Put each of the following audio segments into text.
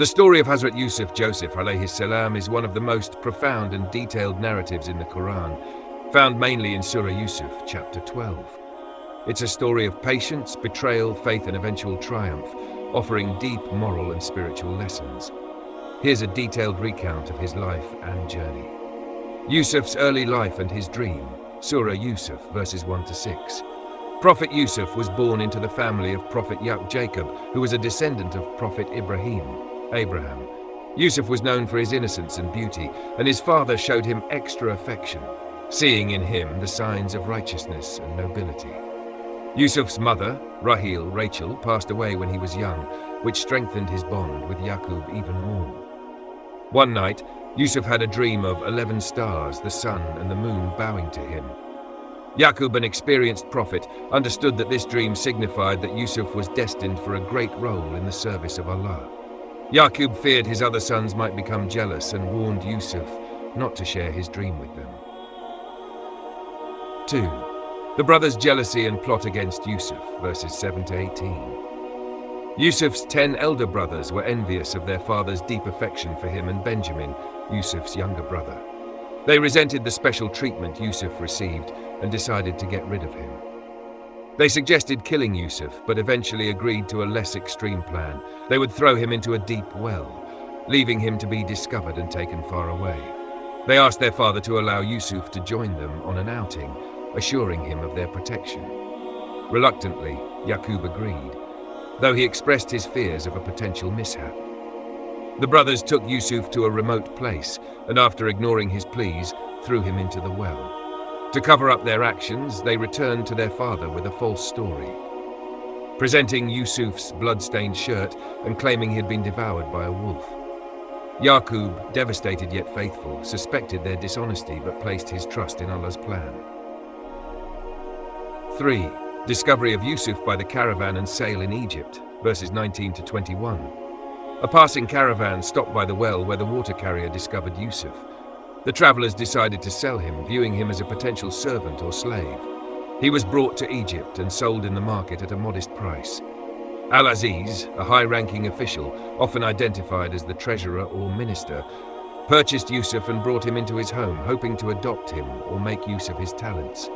The story of Hazrat Yousuf Joseph alayhi salam is one of the most profound and detailed narratives in the Quran, found mainly in Surah Yusuf, chapter 12. It's a story of patience, betrayal, faith, and eventual triumph, offering deep moral and spiritual lessons. Here's a detailed recount of his life and journey. Yusuf's early life and his dream, Surah Yusuf, verses 1 to 6. Prophet Yusuf was born into the family of Prophet Jacob, who was a descendant of Prophet Abraham. Yusuf was known for his innocence and beauty, and his father showed him extra affection, seeing in him the signs of righteousness and nobility. Yusuf's mother, Rachel, passed away when he was young, which strengthened his bond with Yaqub even more. One night, Yusuf had a dream of 11 stars, the sun and the moon bowing to him. Yaqub, an experienced prophet, understood that this dream signified that Yusuf was destined for a great role in the service of Allah. Yaqub feared his other sons might become jealous and warned Yusuf not to share his dream with them. 2. The brothers' jealousy and plot against Yusuf, verses 7 to 18. Yusuf's 10 elder brothers were envious of their father's deep affection for him and Benjamin, Yusuf's younger brother. They resented the special treatment Yusuf received and decided to get rid of him. They suggested killing Yusuf, but eventually agreed to a less extreme plan. They would throw him into a deep well, leaving him to be discovered and taken far away. They asked their father to allow Yusuf to join them on an outing, assuring him of their protection. Reluctantly, Yaqub agreed, though he expressed his fears of a potential mishap. The brothers took Yusuf to a remote place, and after ignoring his pleas, threw him into the well. To cover up their actions, they returned to their father with a false story, presenting Yusuf's blood-stained shirt and claiming he had been devoured by a wolf. Yaqub, devastated yet faithful, suspected their dishonesty but placed his trust in Allah's plan. 3. Discovery of Yusuf by the caravan and sale in Egypt, verses 19 to 21. A passing caravan stopped by the well where the water carrier discovered Yusuf. The travelers decided to sell him, viewing him as a potential servant or slave. He was brought to Egypt and sold in the market at a modest price. Al-Aziz, a high-ranking official, often identified as the treasurer or minister, purchased Yusuf and brought him into his home, hoping to adopt him or make use of his talents.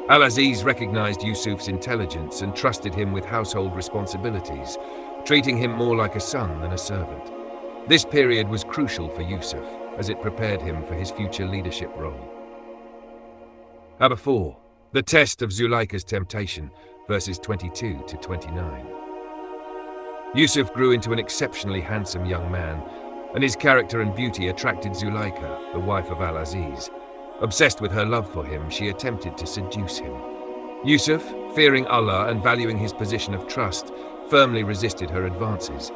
Al-Aziz recognized Yusuf's intelligence and trusted him with household responsibilities, treating him more like a son than a servant. This period was crucial for Yusuf, as it prepared him for his future leadership role. Number 4. The test of Zuleika's temptation, verses 22 to 29. Yusuf grew into an exceptionally handsome young man, and his character and beauty attracted Zuleika, the wife of Al-Aziz. Obsessed with her love for him, she attempted to seduce him. Yusuf, fearing Allah and valuing his position of trust, firmly resisted her advances.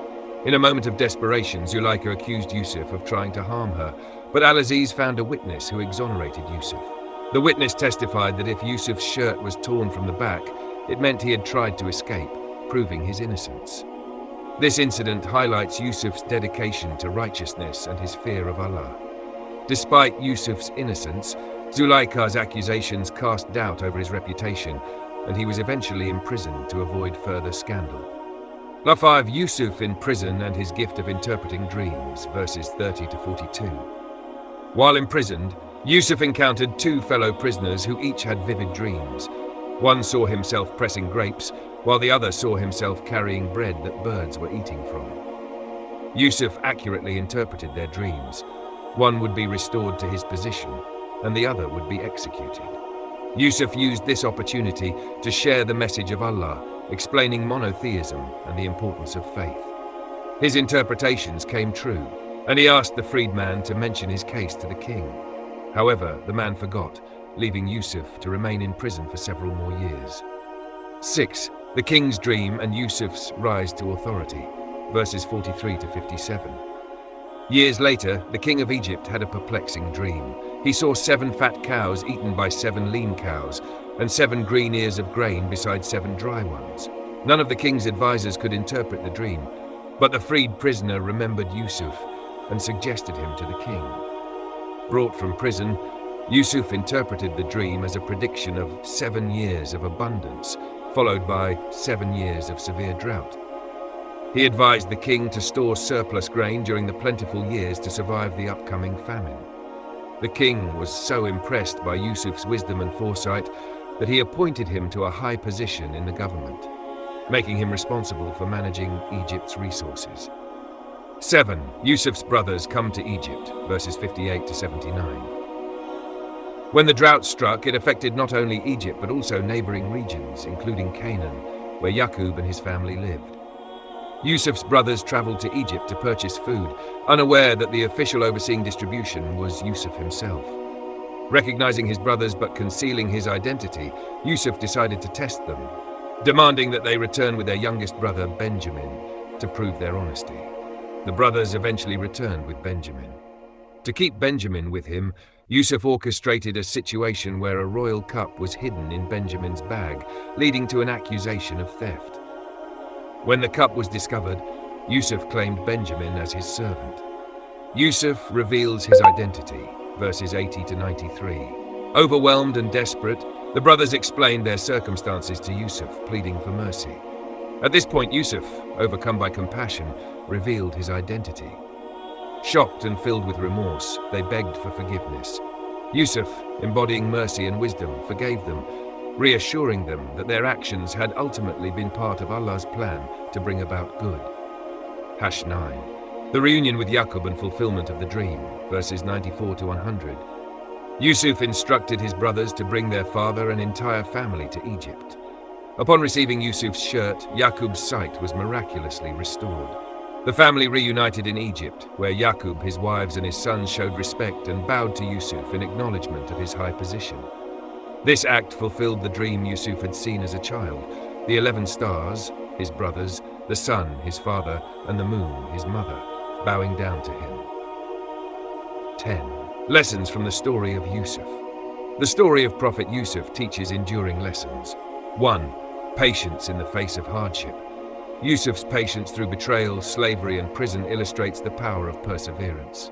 In a moment of desperation, Zuleika accused Yusuf of trying to harm her, but Al-Aziz found a witness who exonerated Yusuf. The witness testified that if Yusuf's shirt was torn from the back, it meant he had tried to escape, proving his innocence. This incident highlights Yusuf's dedication to righteousness and his fear of Allah. Despite Yusuf's innocence, Zuleika's accusations cast doubt over his reputation, and he was eventually imprisoned to avoid further scandal. Number 5. Yusuf in prison and his gift of interpreting dreams, verses 30 to 42. While imprisoned, Yusuf encountered 2 fellow prisoners who each had vivid dreams. One saw himself pressing grapes, while the other saw himself carrying bread that birds were eating from. Yusuf accurately interpreted their dreams. One would be restored to his position, and the other would be executed. Yusuf used this opportunity to share the message of Allah, explaining monotheism and the importance of faith. His interpretations came true, and he asked the freedman to mention his case to the king. However, the man forgot, leaving Yusuf to remain in prison for several more years. 6. The king's dream and Yusuf's rise to authority, verses 43 to 57. Years later, the king of Egypt had a perplexing dream. He saw 7 fat cows eaten by 7 lean cows, and 7 green ears of grain beside 7 dry ones. None of the king's advisors could interpret the dream, but the freed prisoner remembered Yusuf and suggested him to the king. Brought from prison, Yusuf interpreted the dream as a prediction of 7 years of abundance, followed by 7 years of severe drought. He advised the king to store surplus grain during the plentiful years to survive the upcoming famine. The king was so impressed by Yusuf's wisdom and foresight that he appointed him to a high position in the government, making him responsible for managing Egypt's resources. 7. Yusuf's brothers come to Egypt, verses 58 to 79. When the drought struck, it affected not only Egypt but also neighboring regions, including Canaan, where Yaqub and his family lived. Yusuf's brothers traveled to Egypt to purchase food, unaware that the official overseeing distribution was Yusuf himself. Recognizing his brothers but concealing his identity, Yusuf decided to test them, demanding that they return with their youngest brother, Benjamin, to prove their honesty. The brothers eventually returned with Benjamin. To keep Benjamin with him, Yusuf orchestrated a situation where a royal cup was hidden in Benjamin's bag, leading to an accusation of theft. When the cup was discovered, Yusuf claimed Benjamin as his servant. Yusuf reveals his identity, verses 80 to 93. Overwhelmed and desperate, the brothers explained their circumstances to Yusuf, pleading for mercy. At this point, Yusuf, overcome by compassion, revealed his identity. Shocked and filled with remorse, they begged for forgiveness. Yusuf, embodying mercy and wisdom, forgave them, reassuring them that their actions had ultimately been part of Allah's plan to bring about good. 9. The reunion with Yaqub and fulfillment of the dream, verses 94 to 100. Yusuf instructed his brothers to bring their father and entire family to Egypt. Upon receiving Yusuf's shirt, Yaqub's sight was miraculously restored. The family reunited in Egypt, where Yaqub, his wives and his sons showed respect and bowed to Yusuf in acknowledgement of his high position. This act fulfilled the dream Yusuf had seen as a child: the 11 stars, his brothers, the sun, his father, and the moon, his mother, bowing down to him. 10. Lessons from the story of Yusuf. The story of Prophet Yusuf teaches enduring lessons. 1. Patience in the face of hardship. Yusuf's patience through betrayal, slavery, and prison illustrates the power of perseverance.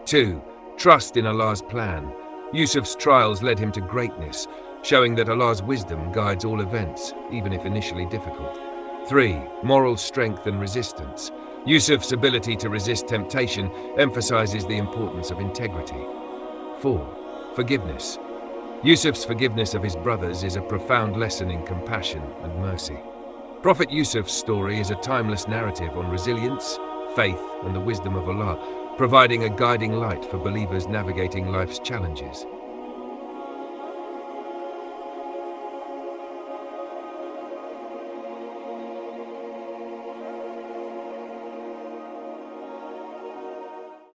2. Trust in Allah's plan. Yusuf's trials led him to greatness, showing that Allah's wisdom guides all events, even if initially difficult. 3. Moral strength and resistance. Yusuf's ability to resist temptation emphasizes the importance of integrity. 4. Forgiveness. Yusuf's forgiveness of his brothers is a profound lesson in compassion and mercy. Prophet Yusuf's story is a timeless narrative on resilience, faith, and the wisdom of Allah, providing a guiding light for believers navigating life's challenges.